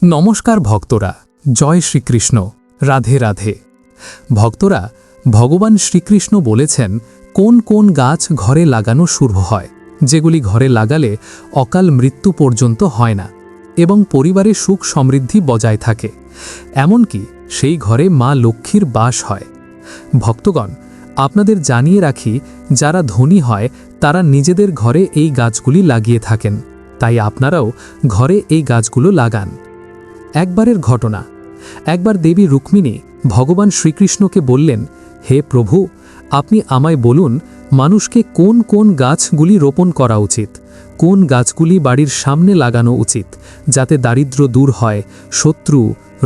নমস্কার ভক্তরা, জয় শ্রীকৃষ্ণ, রাধে রাধে। ভক্তরা, ভগবান শ্রীকৃষ্ণ বলেছেন কোন কোন গাছ ঘরে লাগানো শুভ হয়, যেগুলি ঘরে লাগালে অকাল মৃত্যু পর্যন্ত হয় না এবং পরিবারে সুখ সমৃদ্ধি বজায় থাকে, এমনকি সেই ঘরে মা লক্ষ্মীর বাস হয়। ভক্তগণ, আপনাদের জানিয়ে রাখি, যারা ধনী হয় তারা নিজেদের ঘরে এই গাছগুলি লাগিয়ে থাকেন, তাই আপনারাও ঘরে এই গাছগুলো লাগান। একবারের ঘটনা, একবার দেবী রুক্মিণী ভগবান শ্রীকৃষ্ণকে বললেন, হে প্রভু, আপনি আমায় বলুন মানুষকে কোন কোন গাছগুলি রোপণ করা উচিত, কোন গাছগুলি বাড়ির সামনে লাগানো উচিত, যাতে দারিদ্র্য দূর হয়, শত্রু,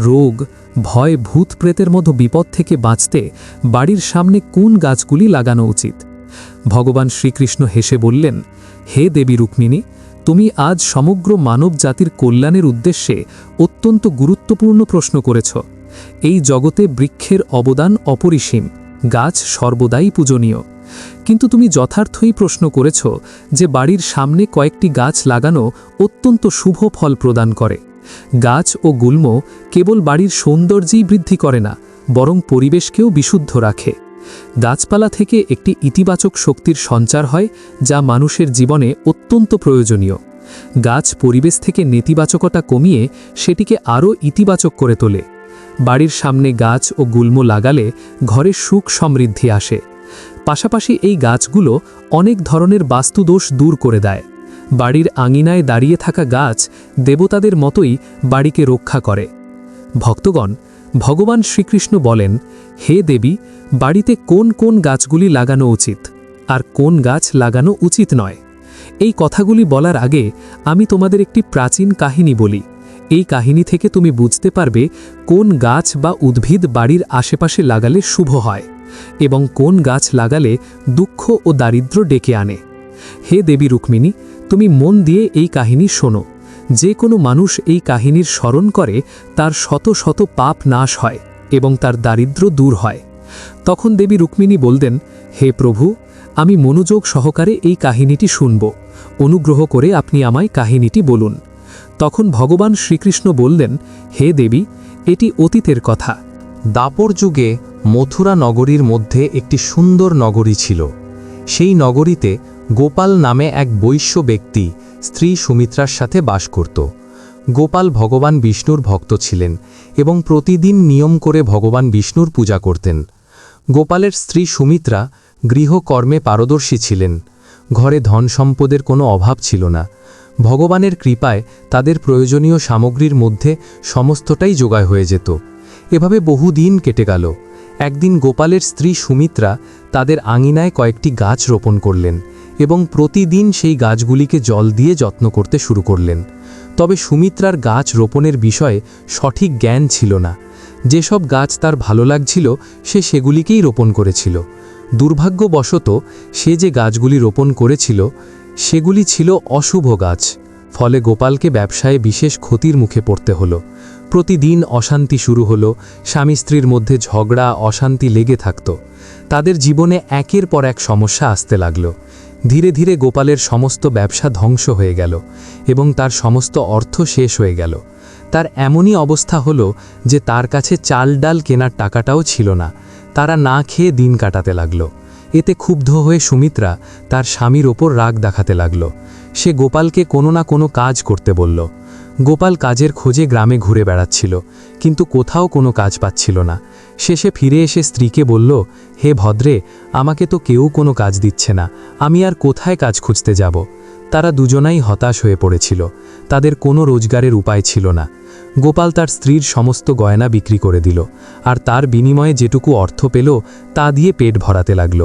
রোগ, ভয়, ভূত প্রেতের মতো বিপদ থেকে বাঁচতে বাড়ির সামনে কোন গাছগুলি লাগানো উচিত। ভগবান শ্রীকৃষ্ণ হেসে বললেন, হে দেবী রুক্মিণী, তুমি আজ সমগ্র মানব জাতির কল্যাণের উদ্দেশ্যে অত্যন্ত গুরুত্বপূর্ণ প্রশ্ন করেছ। এই জগতে বৃক্ষের অবদান অপরিসীম, গাছ সর্বদাই পূজনীয়। কিন্তু তুমি যথার্থই প্রশ্ন করেছ যে বাড়ির সামনে কয়েকটি গাছ লাগানো অত্যন্ত শুভ ফল প্রদান করে। গাছ ও গুল্ম কেবল বাড়ির সৌন্দর্যই বৃদ্ধি করে না, বরং পরিবেশকেও বিশুদ্ধ রাখে। গাছপালা থেকে একটি ইতিবাচক শক্তির সঞ্চার হয়, যা মানুষের জীবনে অত্যন্ত প্রয়োজনীয়। গাছ পরিবেশ থেকে নেতিবাচকতা কমিয়ে সেটিকে আরও ইতিবাচক করে তোলে। বাড়ির সামনে গাছ ও গুল্ম লাগালে ঘরে সুখ সমৃদ্ধি আসে। পাশাপাশি এই গাছগুলো অনেক ধরনের বাস্তুদোষ দূর করে দেয়। বাড়ির আঙিনায় দাঁড়িয়ে থাকা গাছ দেবতাদের মতোই বাড়িকে রক্ষা করে। ভক্তগণ, ভগবান শ্রীকৃষ্ণ বলেন, হে দেবী, বাড়িতে কোন কোন গাছগুলি লাগানো উচিত আর কোন গাছ লাগানো উচিত নয়। এই কথাগুলি বলার আগে আমি তোমাদের একটি প্রাচীন কাহিনী বলি। এই কাহিনী থেকে তুমি বুঝতে পারবে কোন গাছ বা উদ্ভিদ বাড়ির আশেপাশে লাগালে শুভ হয় এবং কোন গাছ লাগালে দুঃখ ও দারিদ্র্য ডেকে আনে। হে দেবী রুক্মিণী, তুমি মন দিয়ে এই কাহিনী শোনো। যে কোনো মানুষ এই কাহিনীর স্মরণ করে তার শত শত পাপ নাশ হয় এবং তার দারিদ্র্য দূর হয়। তখন দেবী রুক্মিণী বললেন, হে প্রভু, আমি মনোযোগ সহকারে এই কাহিনীটি শুনব, অনুগ্রহ করে আপনি আমায় কাহিনীটি বলুন। তখন ভগবান শ্রীকৃষ্ণ বললেন, হে দেবী, এটি অতীতের কথা। দাপর যুগে মথুরা নগরীর মধ্যে একটি সুন্দর নগরী ছিল। সেই নগরীতে গোপাল নামে এক বৈশ্য ব্যক্তি স্ত্রী সুমিত্রার সাথে বাস করত। গোপাল ভগবান বিষ্ণুর ভক্ত ছিলেন এবং প্রতিদিন নিয়ম করে ভগবান বিষ্ণুর পূজা করতেন। গোপালের স্ত্রী সুমিত্রা গৃহকর্মে পারদর্শী ছিলেন। ঘরে ধন সম্পদের কোনো অভাব ছিল না। ভগবানের কৃপায় তাদের প্রয়োজনীয় সামগ্রীর মধ্যে সমস্তটাই জোগাড় হয়ে যেত। এভাবে বহুদিন কেটে গেল। একদিন গোপালের স্ত্রী সুমিত্রা তাদের আঙিনায় কয়েকটি গাছ রোপণ করলেন এবং প্রতিদিন সেই গাছগুলিকে জল দিয়ে যত্ন করতে শুরু করলেন। তবে সুমিত্রার গাছ রোপণের বিষয়ে সঠিক জ্ঞান ছিল না। যেসব গাছ তার ভালো লাগছিল সে সেগুলিকেই রোপণ করেছিল। দুর্ভাগ্যবশত সে যে গাছগুলি রোপণ করেছিল সেগুলি ছিল অশুভ গাছ। ফলে গোপালকে ব্যবসায়ে বিশেষ ক্ষতির মুখে পড়তে হলো। প্রতিদিন অশান্তি শুরু হলো। স্বামী স্ত্রীর মধ্যে ঝগড়া, অশান্তি লেগে থাকত। তাদের জীবনে একের পর এক সমস্যা আসতে লাগল। ধীরে ধীরে গোপালের সমস্ত ব্যবসা ধ্বংস হয়ে গেল এবং তার সমস্ত অর্থ শেষ হয়ে গেল। তার এমনই অবস্থা হলো যে তার কাছে চাল ডাল কেনার টাকাটাও ছিল না। তারা না খেয়ে দিন কাটাতে লাগল। এতে ক্ষুব্ধ হয়ে সুমিত্রা তার স্বামীর ওপর রাগ দেখাতে লাগল। সে গোপালকে কোনো না কোনো কাজ করতে বলল। গোপাল কাজের খোঁজে গ্রামে ঘুরে বেড়াচ্ছিল, কিন্তু কোথাও কোনো কাজ পাচ্ছিল না। শেষে ফিরে এসে স্ত্রীকে বলল, হে ভদ্রে, আমাকে তো কেউ কোনো কাজ দিচ্ছে না, আমি আর কোথায় কাজ খুঁজতে যাব। তারা দুজনাই হতাশ হয়ে পড়েছিল। তাদের কোনো রোজগারের উপায় ছিল না। গোপাল তার স্ত্রীর সমস্ত গয়না বিক্রি করে দিল, আর তার বিনিময়ে যেটুকু অর্থ পেল তা দিয়ে পেট ভরাতে লাগল।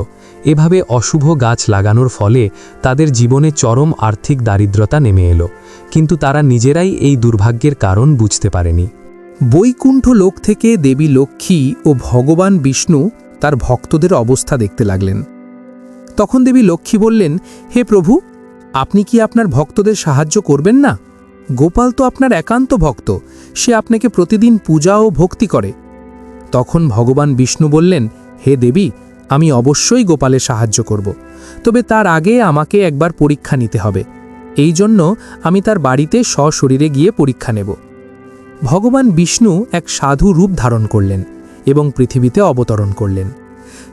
এভাবে অশুভ গাছ লাগানোর ফলে তাদের জীবনে চরম আর্থিক দারিদ্রতা নেমে এলো, কিন্তু তারা নিজেরাই এই দুর্ভাগ্যের কারণ বুঝতে পারেনি। বৈকুণ্ঠ লোক থেকে দেবী লক্ষ্মী ও ভগবান বিষ্ণু তার ভক্তদের অবস্থা দেখতে লাগলেন। তখন দেবী লক্ষ্মী বললেন, হে প্রভু, আপনি কি আপনার ভক্তদের সাহায্য করবেন না? গোপাল তো আপনার একান্ত ভক্ত, সে আপনাকে প্রতিদিন পূজা ও ভক্তি করে। তখন ভগবান বিষ্ণু বললেন, হে দেবী, আমি অবশ্যই গোপালের সাহায্য করব, তবে তার আগে আমাকে একবার পরীক্ষা নিতে হবে। এই জন্য আমি তার বাড়িতে সশরীরে গিয়ে পরীক্ষা নেব। ভগবান বিষ্ণু এক সাধু রূপ ধারণ করলেন এবং পৃথিবীতে অবতরণ করলেন।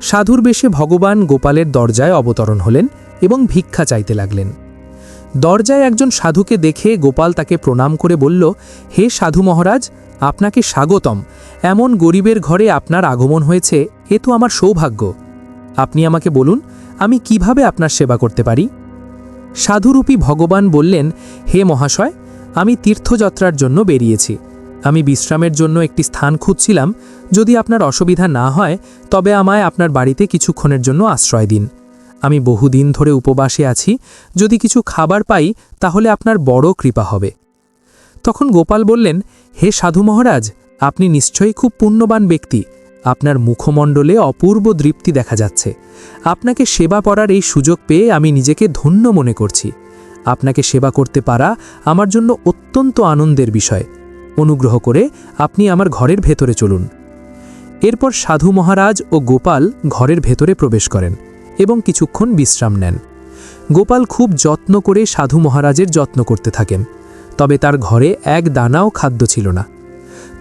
সাধুর বেশে ভগবান গোপালের দরজায় অবতরণ হলেন এবং ভিক্ষা চাইতে লাগলেন। দরজায় একজন সাধুকে দেখে গোপাল তাকে প্রণাম করে বলল, হে সাধু মহারাজ, আপনাকে স্বাগতম। এমন গরিবের ঘরে আপনার আগমন হয়েছে, এ তো আমার সৌভাগ্য। আপনি আমাকে বলুন, আমি কিভাবে আপনার সেবা করতে পারি? সাধুরূপী ভগবান বললেন, হে মহাশয়, আমি তীর্থযাত্রার জন্য বেরিয়েছি। আমি বিশ্রামের জন্য একটি স্থান খুঁজছিলাম। যদি আপনার অসুবিধা না হয় তবে আমায় আপনার বাড়িতে কিছুক্ষণের জন্য আশ্রয় দিন। আমি বহুদিন ধরে উপবাসে আছি। যদি কিছু খাবার পাই তাহলে আপনার বড় কৃপা হবে। তখন গোপাল বললেন, হে সাধু মহারাজ, আপনি নিশ্চয়ই খুব পুণ্যবান ব্যক্তি। আপনার মুখমণ্ডলে অপূর্ব দৃপ্তি দেখা যাচ্ছে। আপনাকে সেবা করার এই সুযোগ পেয়ে আমি নিজেকে ধন্য মনে করছি। আপনাকে সেবা করতে পারা আমার জন্য অত্যন্ত আনন্দের বিষয়। অনুগ্রহ করে আপনি আমার ঘরের ভেতরে চলুন। এরপর সাধু মহারাজ ও গোপাল ঘরের ভেতরে প্রবেশ করেন এবং কিছুক্ষণ বিশ্রাম নেন। গোপাল খুব যত্ন করে সাধু মহারাজের যত্ন করতে থাকেন, তবে তার ঘরে এক দানাও খাদ্য ছিল না।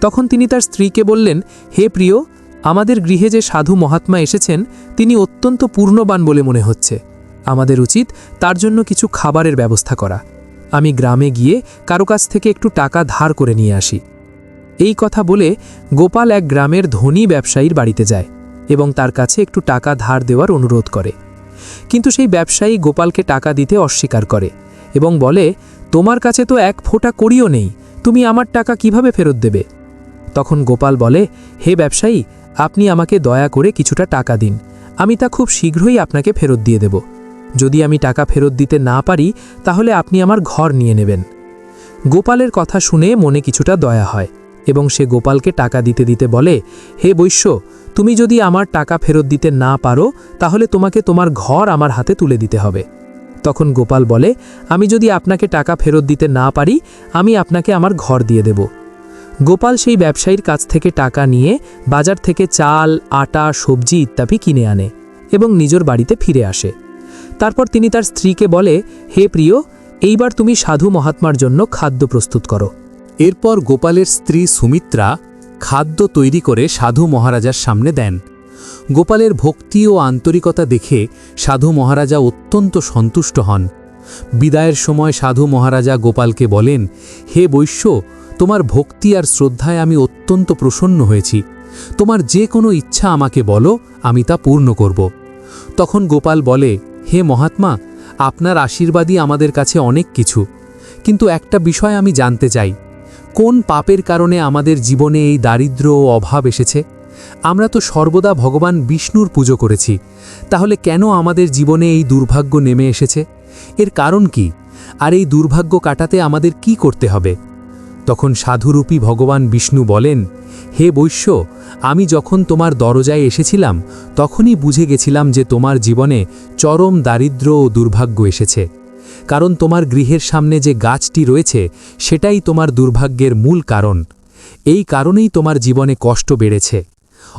তখন তিনি তার স্ত্রীকে বললেন, হে প্রিয়, আমাদের গৃহে যে সাধু মহাত্মা এসেছেন তিনি অত্যন্ত পূর্ণবান বলে মনে হচ্ছে। আমাদের উচিত তার জন্য কিছু খাবারের ব্যবস্থা করা। আমি গ্রামে গিয়ে কারো কাছ থেকে একটু টাকা ধার করে নিয়ে আসি। এই কথা বলে গোপাল এক গ্রামের ধনী ব্যবসায়ীর বাড়িতে যায় এবং তার কাছে একটু টাকা ধার দেওয়ার অনুরোধ করে। কিন্তু সেই ব্যবসায়ী গোপালকে টাকা দিতে অস্বীকার করে এবং বলে, তোমার কাছে তো এক ফোঁটা কড়িও নেই, তুমি আমার টাকা কিভাবে ফেরত দেবে? তখন গোপাল বলে, হে ব্যবসায়ী, আপনি আমাকে দয়া করে কিছুটা টাকা দিন। আমি তা খুব শীঘ্রই আপনাকে ফেরত দিয়ে দেব। যদি আমি টাকা ফেরত দিতে না পারি তাহলে আপনি আমার ঘর নিয়ে নেবেন। গোপালের কথা শুনে মনে কিছুটা দয়া হয় এবং সে গোপালকে টাকা দিতে দিতে বলে, হে বৈশ্য, তুমি যদি আমার টাকা ফেরত দিতে না পারো তাহলে তোমাকে তোমার ঘর আমার হাতে তুলে দিতে হবে। তখন গোপাল বলে, আমি যদি আপনাকে টাকা ফেরত দিতে না পারি আমি আপনাকে আমার ঘর দিয়ে দেব। গোপাল সেই ব্যবসায়ীর কাছ থেকে টাকা নিয়ে বাজার থেকে চাল, আটা, সবজি ইত্যাদি কিনে আনে এবং নিজের বাড়িতে ফিরে আসে। তারপর তিনি তার স্ত্রীকে বলে, হে প্রিয়, এইবার তুমি সাধু মহাত্মার জন্য খাদ্য প্রস্তুত করো। এরপর গোপালের স্ত্রী সুমিত্রা খাদ্য তৈরি করে সাধু মহারাজার সামনে দেন। গোপালের ভক্তি ও আন্তরিকতা দেখে সাধু মহারাজা অত্যন্ত সন্তুষ্ট হন। বিদায়ের সময় সাধু মহারাজা গোপালকে বলেন, হে বৈশ্য, তোমার ভক্তি আর শ্রদ্ধায় আমি অত্যন্ত প্রসন্ন হয়েছি। তোমার যে কোনো ইচ্ছা আমাকে বলো, আমি তা পূর্ণ করব। তখন গোপাল বলে, হে মহাত্মা, আপনার আশীর্বাদই আমাদের কাছে অনেক কিছু, কিন্তু একটা বিষয় আমি জানতে চাই, কোন পাপের কারণে আমাদের জীবনে এই দারিদ্র্য ও অভাব এসেছে? আমরা তো সর্বদা ভগবান বিষ্ণুর পুজো করেছি, তাহলে কেন আমাদের জীবনে এই দুর্ভাগ্য নেমে এসেছে? এর কারণ কি? আর এই দুর্ভাগ্য কাটাতে আমাদের কি করতে হবে? তখন সাধুরূপী ভগবান বিষ্ণু বলেন, হে বৈশ্য, আমি যখন তোমার দরজায় এসেছিলাম তখনই বুঝে গেছিলাম যে তোমার জীবনে চরম দারিদ্র্য ও দুর্ভাগ্য এসেছে। কারণ তোমার গৃহের সামনে যে গাছটি রয়েছে সেটাই তোমার দুর্ভাগ্যের মূল কারণ। এই কারণেই তোমার জীবনে কষ্ট বেড়েছে।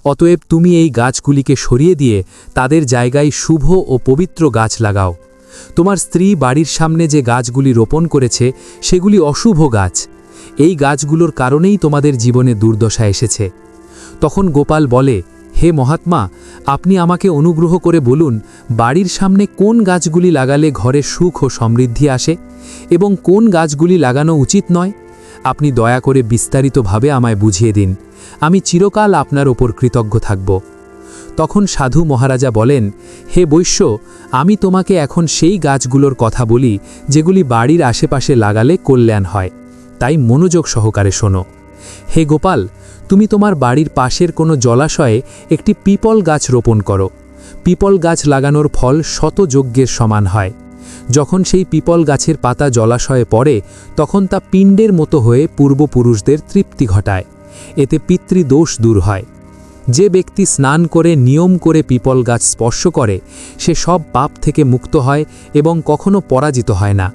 অতএব তুমি এই গাছগুলিকে সরিয়ে দিয়ে তাদের জায়গায় শুভ ও পবিত্র গাছ লাগাও। তোমার স্ত্রী বাড়ির সামনে যে গাছগুলি রোপণ করেছে সেগুলি অশুভ গাছ। এই গাছগুলোর কারণেই তোমাদের জীবনে দুর্দশা এসেছে। তখন গোপাল বলে, হে মহাত্মা, আপনি আমাকে অনুগ্রহ করে বলুন, বাড়ির সামনে কোন গাছগুলি লাগালে ঘরে সুখ ও সমৃদ্ধি আসে এবং কোন গাছগুলি লাগানো উচিত নয়? আপনি দয়া করে বিস্তারিতভাবে আমায় বুঝিয়ে দিন। আমি চিরকাল আপনার ওপর কৃতজ্ঞ থাকব। তখন সাধু মহারাজা বলেন, হে বৈশ্য, আমি তোমাকে এখন সেই গাছগুলোর কথা বলি যেগুলি বাড়ির আশেপাশে লাগালে কল্যাণ হয়, তাই মনোযোগ সহকারে শোনো। হে গোপাল, তুমি তোমার বাড়ির পাশের কোনো জলাশয়ে একটি পিপল গাছ রোপণ করো। পিপল গাছ লাগানোর ফল শত যজ্ঞের সমান হয়। যখন সেই পিপল গাছের পাতা জলাশয়ে পড়ে তখন তা পিণ্ডের মতো হয়ে পূর্বপুরুষদের তৃপ্তি ঘটায়। এতে পিতৃদোষ দূর হয়। যে ব্যক্তি স্নান করে নিয়ম করে পিপল গাছ স্পর্শ করে সে সব পাপ থেকে মুক্ত হয় এবং কখনো পরাজিত হয় না।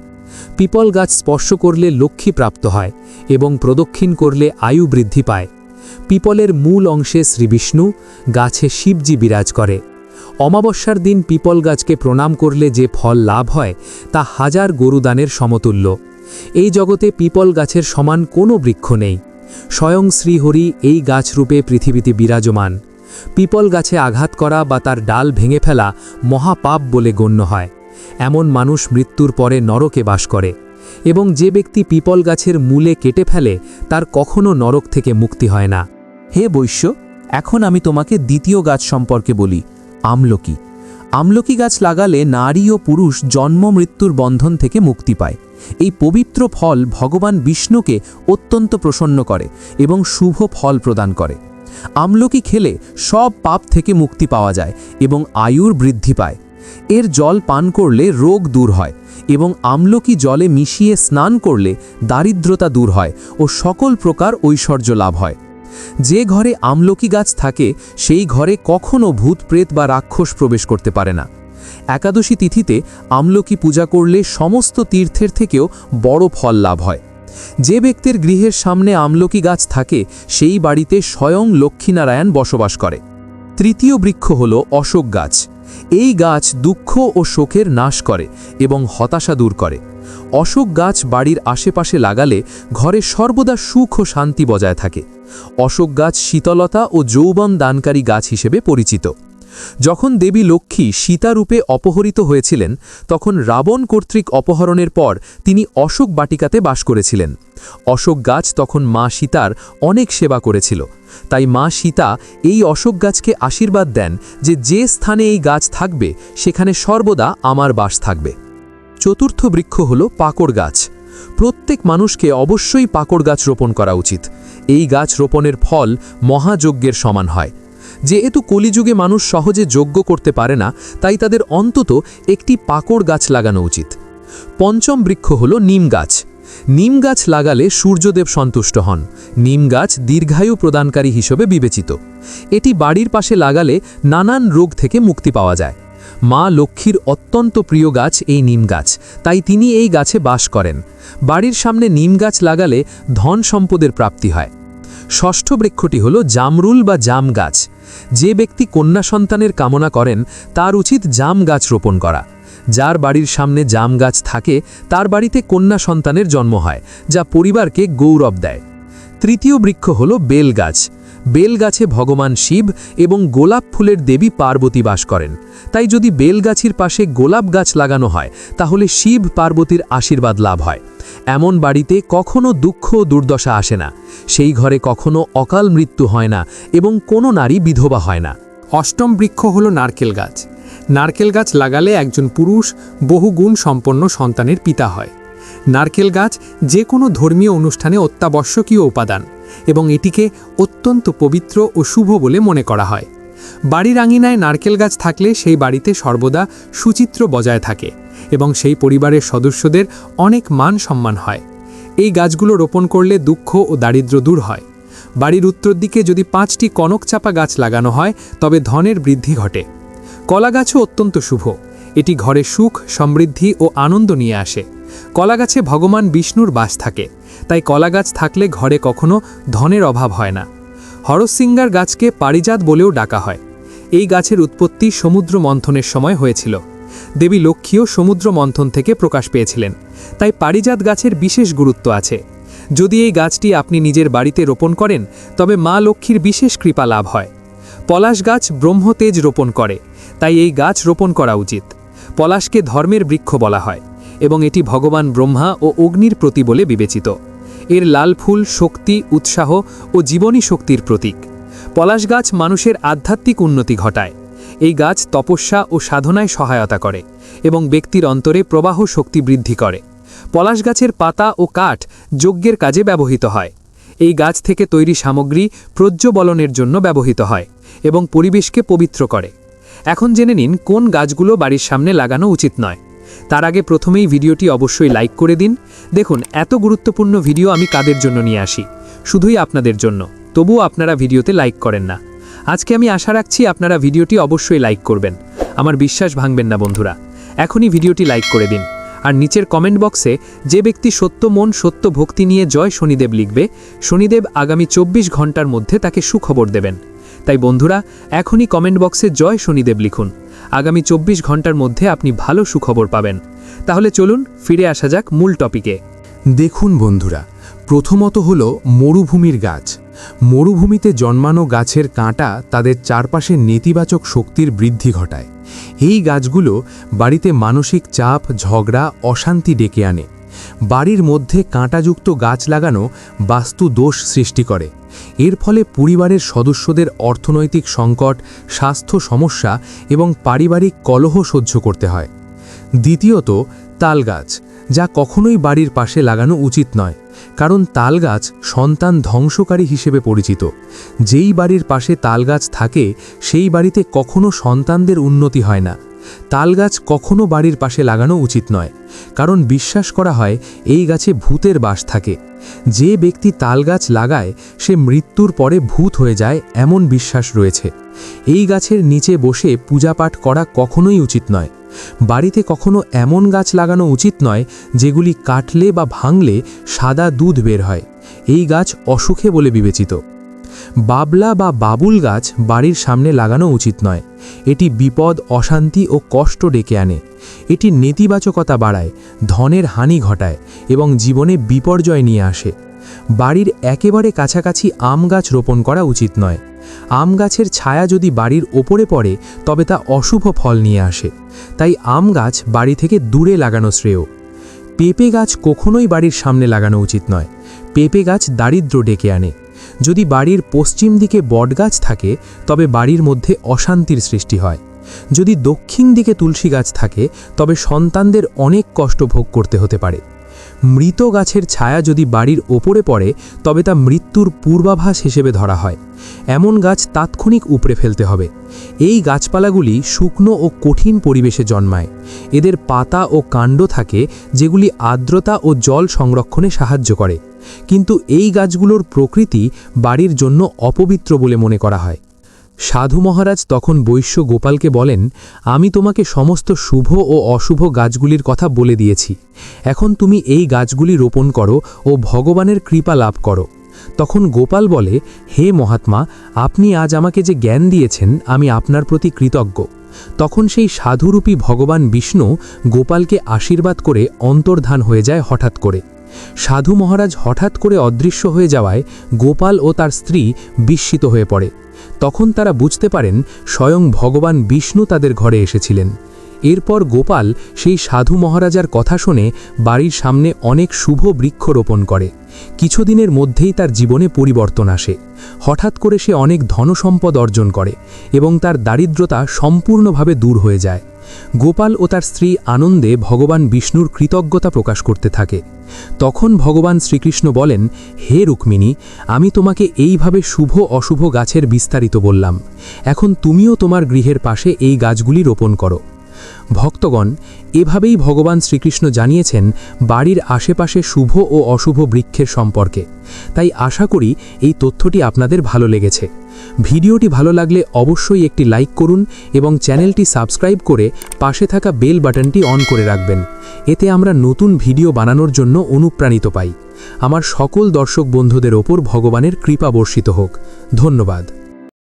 পিপল গাছ স্পর্শ করলে লক্ষ্মী প্রাপ্ত হয় এবং প্রদক্ষিণ করলে আয়ু বৃদ্ধি পায়। পিপলের মূল অংশে শ্রীবিষ্ণু, গাছে শিবজি বিরাজ করে। অমাবস্যার দিন পিপল গাছকে প্রণাম করলে যে ফল লাভ হয় তা 1000 গরুদানের সমতুল্য। এই জগতে পিপল গাছের সমান কোনো বৃক্ষ নেই। স্বয়ং শ্রীহরি এই গাছরূপে পৃথিবীতে বিরাজমান। পিপল গাছে আঘাত করা বা তার ডাল ভেঙে ফেলা মহাপাপ বলে গণ্য হয়। এমন মানুষ মৃত্যুর পরে নরকে বাস করে, এবং যে ব্যক্তি পিপল গাছের মূলে কেটে ফেলে তার কখনো নরক থেকে মুক্তি হয় না। হে বৈশ্য, এখন আমি তোমাকে দ্বিতীয় গাছ সম্পর্কে বলি, আমলকি। আমলকি গাছ লাগালে নারী ও পুরুষ জন্ম মৃত্যুর বন্ধন থেকে মুক্তি পায়। এই পবিত্র ফল ভগবান বিষ্ণুকে অত্যন্ত প্রসন্ন করে এবং শুভ ফল প্রদান করে। আমলকি খেলে সব পাপ থেকে মুক্তি পাওয়া যায় এবং আয়ুর বৃদ্ধি পায়। এর জল পান করলে রোগ দূর হয় এবং আমলকি জলে মিশিয়ে স্নান করলে দারিদ্রতা দূর হয় ও সকল প্রকার ঐশ্বর্য লাভ হয়। যে ঘরে আমলকি গাছ থাকে সেই ঘরে কখনো ভূত প্রেত বা রাক্ষস প্রবেশ করতে পারে না। একাদশী তিথিতে আমলকি পূজা করলে সমস্ত তীর্থের থেকেও বড় ফল লাভ হয়। যে ব্যক্তির গৃহের সামনে আমলকি গাছ থাকে সেই বাড়িতে স্বয়ং লক্ষ্মীনারায়ণ বসবাস করে। তৃতীয় বৃক্ষ হল অশোক গাছ। এই গাছ দুঃখ ও শোকের নাশ করে এবং হতাশা দূর করে। অশোক গাছ বাড়ির আশেপাশে লাগালে ঘরে সর্বদা সুখ ও শান্তি বজায় থাকে। অশোক গাছ শীতলতা ও যৌবন দানকারী গাছ হিসেবে পরিচিত। যখন দেবী লক্ষ্মী সীতারূপে অপহরিত হয়েছিলেন তখন রাবণ কর্তৃক অপহরণের পর তিনি অশোক বাটিকাতে বাস করেছিলেন। অশোক গাছ তখন মা সীতার অনেক সেবা করেছিল, তাই মা সীতা এই অশোক গাছকে আশীর্বাদ দেন যে যে স্থানে এই গাছ থাকবে সেখানে সর্বদা আমার বাস থাকবে। চতুর্থ বৃক্ষ হল পাকড় গাছ। প্রত্যেক মানুষকে অবশ্যই পাকড় গাছ রোপণ করা উচিত। এই গাছ রোপণের ফল মহাযজ্ঞের সমান হয়। যেহেতু কলিযুগে মানুষ সহজে যজ্ঞ করতে পারে না, তাই তাদের অন্তত একটি পাকড় গাছ লাগানো উচিত। পঞ্চম বৃক্ষ হল নিম গাছ। নিম গাছ লাগালে সূর্যদেব সন্তুষ্ট হন। নিম গাছ দীর্ঘায়ু প্রদানকারী হিসেবে বিবেচিত। এটি বাড়ির পাশে লাগালে নানান রোগ থেকে মুক্তি পাওয়া যায়। মা লক্ষ্মীর অত্যন্ত প্রিয় গাছ এই নিম গাছ, তাই তিনি এই গাছে বাস করেন। বাড়ির সামনে নিম গাছ লাগালে ধন সম্পদের প্রাপ্তি হয়। ষষ্ঠ বৃক্ষটি হল জামরুল বা জাম গাছ। যে ব্যক্তি কন্যা সন্তানের কামনা করেন তার উচিত জাম গাছ রোপণ করা। যার বাড়ির সামনে জাম গাছ থাকে তার বাড়িতে কন্যা সন্তানের জন্ম হয়, যা পরিবারকে গৌরব দেয়। তৃতীয় বৃক্ষ হল বেল গাছ। বেল গাছে ভগবান শিব এবং গোলাপ ফুলের দেবী পার্বতী বাস করেন, তাই যদি বেল গাছের পাশে গোলাপ গাছ লাগানো হয় তাহলে শিব পার্বতীর আশীর্বাদ লাভ হয়। এমন বাড়িতে কখনো দুঃখ ও দুর্দশা আসে না। সেই ঘরে কখনো অকাল মৃত্যু হয় না এবং কোনো নারী বিধবা হয় না। অষ্টম বৃক্ষ হল নারকেল গাছ। নারকেল গাছ লাগালে একজন পুরুষ বহুগুণ সম্পন্ন সন্তানের পিতা হয়। নারকেল গাছ যে কোনো ধর্মীয় অনুষ্ঠানে অত্যাবশ্যকীয় উপাদান এবং এটিকে অত্যন্ত পবিত্র ও শুভ বলে মনে করা হয়। বাড়ির আঙিনায় নারকেল গাছ থাকলে সেই বাড়িতে সর্বদা সুচিত্র বজায় থাকে এবং সেই পরিবারের সদস্যদের অনেক মান সম্মান হয়। এই গাছগুলো রোপণ করলে দুঃখ ও দারিদ্র্য দূর হয়। বাড়ির উত্তর দিকে যদি 5টি কনকচাপা গাছ লাগানো হয় তবে ধনের বৃদ্ধি ঘটে। কলা গাছও অত্যন্ত শুভ। এটি ঘরে সুখ, সমৃদ্ধি ও আনন্দ নিয়ে আসে। কলা গাছে ভগবান বিষ্ণুর বাস থাকে, তাই কলা গাছ থাকলে ঘরে কখনো ধনের অভাব হয় না। হরসিঙ্গার গাছকে পারিজাত বলেও ডাকা হয়। এই গাছের উৎপত্তি সমুদ্র মন্থনের সময় হয়েছিল। দেবী লক্ষ্মীও সমুদ্র মন্থন থেকে প্রকাশ পেয়েছিলেন, তাই পারিজাত গাছের বিশেষ গুরুত্ব আছে। যদি এই গাছটি আপনি নিজের বাড়িতে রোপণ করেন তবে মা লক্ষ্মীর বিশেষ কৃপা লাভ হয়। পলাশ গাছ ব্রহ্মতেজ রোপণ করে, তাই এই গাছ রোপণ করা উচিত। পলাশকে ধর্মের বৃক্ষ বলা হয় এবং এটি ভগবান ব্রহ্মা ও অগ্নির প্রতীক বলে বিবেচিত। এর লাল ফুল শক্তি, উৎসাহ ও জীবনী শক্তির প্রতীক। পলাশ গাছ মানুষের আধ্যাত্মিক উন্নতি ঘটায়। এই গাছ তপস্যা ও সাধনায় সহায়তা করে এবং ব্যক্তির অন্তরে প্রবাহ শক্তি বৃদ্ধি করে। পলাশ গাছের পাতা ও কাঠ যজ্ঞের কাজে ব্যবহৃত হয়। এই গাছ থেকে তৈরি সামগ্রী প্রজ্জ্বলনের জন্য ব্যবহৃত হয় এবং পরিবেশকে পবিত্র করে। এখন জেনে নিন কোন গাছগুলো বাড়ির সামনে লাগানো উচিত নয়। তার আগে প্রথমেই ভিডিওটি অবশ্যই লাইক করে দিন। দেখুন, এত গুরুত্বপূর্ণ ভিডিও আমি কাদের জন্য নিয়ে আসি, শুধুই আপনাদের জন্য, তবুও আপনারা ভিডিওতে লাইক করেন না। আজকে আমি আশা রাখছি আপনারা ভিডিওটি অবশ্যই লাইক করবেন। আমার বিশ্বাস ভাঙবেন না বন্ধুরা, এখনই ভিডিওটি লাইক করে দিন। আর নিচের কমেন্ট বক্সে যে ব্যক্তি সত্য মন সত্য ভক্তি নিয়ে জয় শনিদেব লিখবে, শনিদেব আগামী 24 ঘন্টার মধ্যে তাকে সুখবর দেবেন। তাই বন্ধুরা, এখনই কমেন্ট বক্সে জয় শনিদেব লিখুন। আগামী 24 ঘন্টার মধ্যে আপনি ভালো সুখবর পাবেন। তাহলে চলুন ফিরে আসা যাক মূল টপিকে। দেখুন বন্ধুরা, প্রথমত হল মরুভূমির গাছ। মরুভূমিতে জন্মানো গাছের কাঁটা তাদের চারপাশে নেতিবাচক শক্তির বৃদ্ধি ঘটায়। এই গাছগুলো বাড়িতে মানসিক চাপ, ঝগড়া, অশান্তি ডেকে আনে। বাড়ির মধ্যে কাঁটাযুক্ত গাছ লাগানো বাস্তু দোষ সৃষ্টি করে। এর ফলে পরিবারের সদস্যদের অর্থনৈতিক সংকট, স্বাস্থ্য সমস্যা এবং পারিবারিক কলহ সহ্য করতে হয়। দ্বিতীয়ত, তালগাছ, যা কখনোই বাড়ির পাশে লাগানো উচিত নয়, কারণ তালগাছ সন্তান ধ্বংসকারী হিসেবে পরিচিত। যেই বাড়ির পাশে তালগাছ থাকে সেই বাড়িতে কখনো সন্তানদের উন্নতি হয় না। তালগাছ কখনো বাড়ির পাশে লাগানো উচিত নয়, কারণ বিশ্বাস করা হয় এই গাছে ভূতের বাস থাকে। যে ব্যক্তি তালগাছ লাগায় সে মৃত্যুর পরে ভূত হয়ে যায়, এমন বিশ্বাস রয়েছে। এই গাছের নিচে বসে পূজাপাঠ করা কখনোই উচিত নয়। বাড়িতে কখনো এমন গাছ লাগানো উচিত নয় যেগুলি কাটলে বা ভাঙলে সাদা দুধ বের হয়। এই গাছ অসুখে বলে বিবেচিত। বাবলা বা বাবুল গাছ বাড়ির সামনে লাগানো উচিত নয়। এটি বিপদ, অশান্তি ও কষ্ট ডেকে আনে। এটি নেতিবাচকতা বাড়ায়, ধনের হানি ঘটায় এবং জীবনে বিপর্যয় নিয়ে আসে। বাড়ির একেবারে কাছাকাছি আম গাছ রোপণ করা উচিত নয়। আম গাছের ছায়া যদি বাড়ির ওপরে পড়ে তবে তা অশুভ ফল নিয়ে আসে। তাই আম গাছ বাড়ি থেকে দূরে লাগানো শ্রেয়। পেঁপে গাছ কখনোই বাড়ির সামনে লাগানো উচিত নয়। পেঁপে গাছ দারিদ্র্য ডেকে আনে। যদি বাড়ির পশ্চিম দিকে বটগাছ থাকে তবে বাড়ির মধ্যে অশান্তির সৃষ্টি হয়। যদি দক্ষিণ দিকে তুলসী গাছ থাকে তবে সন্তানদের অনেক কষ্ট ভোগ করতে হতে পারে। মৃত গাছের ছায়া যদি বাড়ির ওপরে পড়ে তবে তা মৃত্যুর পূর্বাভাস হিসেবে ধরা হয়। এমন গাছ তাৎক্ষণিক উপড়ে ফেলতে হবে। এই গাছপালাগুলি শুকনো ও কঠিন পরিবেশে জন্মায়। এদের পাতা ও কাণ্ড থাকে যেগুলি আর্দ্রতা ও জল সংরক্ষণে সাহায্য করে, কিন্তু এই গাছগুলোর প্রকৃতি বাড়ির জন্য অপবিত্র বলে মনে করা হয়। সাধু মহারাজ তখন বৈশ্য গোপালকে বলেন, আমি তোমাকে সমস্ত শুভ ও অশুভ গাছগুলির কথা বলে দিয়েছি। এখন তুমি এই গাছগুলি রোপণ করো ও ভগবানের কৃপা লাভ করো। তখন গোপাল বলে, হে মহাত্মা, আপনি আজ আমাকে যে জ্ঞান দিয়েছেন আমি আপনার প্রতি কৃতজ্ঞ। তখন সেই সাধুরূপী ভগবান বিষ্ণু গোপালকে আশীর্বাদ করে অন্তর্ধান হয়ে যায় হঠাৎ করে। সাধু মহারাজ হঠাৎ করে অদৃশ্য হয়ে যাওয়ায় গোপাল ও তার স্ত্রী বিস্মিত হয়ে পড়ে। তখন তারা বুঝতে পারেন স্বয়ং ভগবান বিষ্ণু তাদের ঘরে এসেছিলেন। এরপর গোপাল সেই সাধু মহারাজার কথা শুনে বাড়ির সামনে অনেক শুভ বৃক্ষ রোপণ করে। কিছুদিনের মধ্যেই তার জীবনে পরিবর্তন আসে। হঠাৎ করে সে অনেক ধনসম্পদ অর্জন করে এবং তার দারিদ্রতা সম্পূর্ণভাবে দূর হয়ে যায়। গোপাল ও তার স্ত্রী আনন্দে ভগবান বিষ্ণুর কৃতজ্ঞতা প্রকাশ করতে থাকে। তখন ভগবান শ্রীকৃষ্ণ বলেন, হে রুক্মিণী, আমি তোমাকে এইভাবে শুভ অশুভ গাছের বিস্তারিত বললাম। এখন তুমিও তোমার গৃহের পাশে এই গাছগুলি রোপণ করো। ভক্তগণ, এভাবেই ভগবান শ্রীকৃষ্ণ জানিয়েছেন বাড়ির আশেপাশে শুভ ও অশুভ বৃক্ষের সম্পর্কে। তাই আশা করি এই তথ্যটি আপনাদের ভালো লেগেছে। ভিডিওটি ভালো লাগলে অবশ্যই একটি লাইক করুন এবং চ্যানেলটি সাবস্ক্রাইব করে পাশে থাকা বেল বাটনটি অন করে রাখবেন। এতে আমরা নতুন ভিডিও বানানোর জন্য অনুপ্রাণিত পাই। আমার সকল দর্শক বন্ধুদের ওপর ভগবানের কৃপা বর্ষিত হোক। ধন্যবাদ।